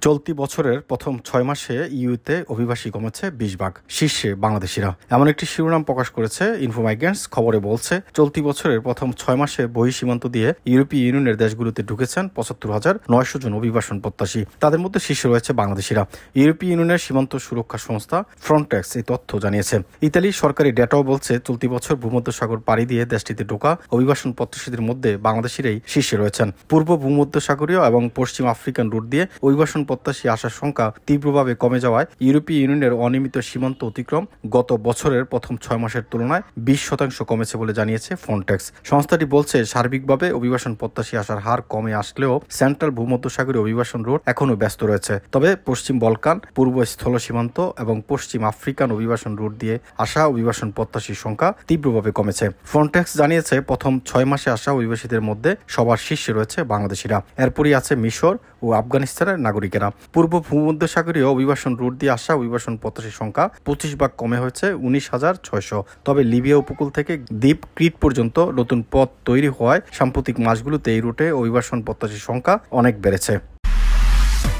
চলতি বছরের প্রথম ৬ মাসে ইউতে অভিবাসী কমেছে ২০ ভাগ, শীর্ষে বাংলাদেশিরা। এমন একটি শিরোনাম প্রকাশ করেছে ইনফোমাইগ্রেন্টস। খবরে বলছে, চলতি বছরের প্রথম ৬ মাসে বহিঃসীমান্ত দিয়ে ইউরোপীয় ইউনিয়নের দেশগুলোতে ঢুকেছেন ৭৫,৯০০ জন অভিবাসন প্রত্যাশী। তাদের মধ্যে শীর্ষে রয়েছে বাংলাদেশিরা। ইউরোপীয় ইউনিয়নের সীমান্ত সুরক্ষা সংস্থা ফ্রন্টেক্স এই তথ্য জানিয়েছে। ইতালির সরকারি ডেটাও বলছে, চলতি বছর ভূমধ্যসাগর পাড়ি দিয়ে দেশটিতে ঢোকা অভিবাসন প্রত্যাশীদের মধ্যে বাংলাদেশিরাই শীর্ষে রয়েছেন। পূর্ব ভূমধ্যসাগরীয় এবং পশ্চিম আফ্রিকান রুট দিয়ে অভিবাসন প্রত্যাশী আসার সংখ্যা তীব্রভাবে কমে যাওয়ায় ইউরোপীয় ইউনিয়নের অনিয়মিত সীমান্ত অতিক্রম গত বছরের প্রথম ৬ মাসের তুলনায় ২০% কমেছে বলে জানিয়েছে ফ্রন্টেক্স। সংস্থাটি বলছে, সার্বিকভাবে অভিবাসন প্রত্যাশী আসার হার কমে আসলেও সেন্ট্রাল ভূমধ্যসাগরীয় অভিবাসন রুট এখনও ব্যস্ত রয়েছে। তবে পশ্চিম বলকান, পূর্ব স্থল সীমান্ত এবং পশ্চিম আফ্রিকান অভিবাসন রুট দিয়ে আসা অভিবাসন প্রত্যাশীর সংখ্যা তীব্রভাবে কমেছে। ফ্রন্টেক্স জানিয়েছে, প্রথম ৬ মাসে আসা অভিবাসীদের মধ্যে সবার শীর্ষে রয়েছে বাংলাদেশিরা। এরপরই আছে মিশর ও আফগানিস্তানের নাগরিকেরা। পূর্ব ভূমধ্যসাগরীয় অভিবাসন রুট দিয়ে আসা অভিবাসন প্রত্যাশীর সংখ্যা ২৫ ভাগ কমে হয়েছে ১৯,৬০০। তবে লিবিয়া উপকূল থেকে দ্বীপ ক্রিট পর্যন্ত নতুন পথ তৈরি হওয়ায় সাম্প্রতিক মাসগুলোতে এই রুটে অভিবাসন প্রত্যাশীর সংখ্যা অনেক বেড়েছে।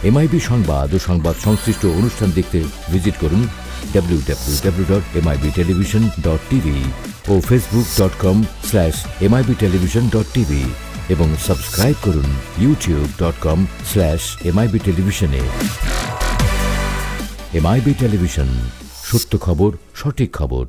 এমআইবি সংবাদ ও সংবাদ সংশ্লিষ্ট অনুষ্ঠান দেখতে ভিজিট করুন www.mibtelevision.tv ও facebook.com/mibtelevision.tv এবং সাবস্ক্রাইব করুন youtube.com/mibtelevision এ। এমআইবি টেলিভিশন, সত্য খবর, সঠিক খবর।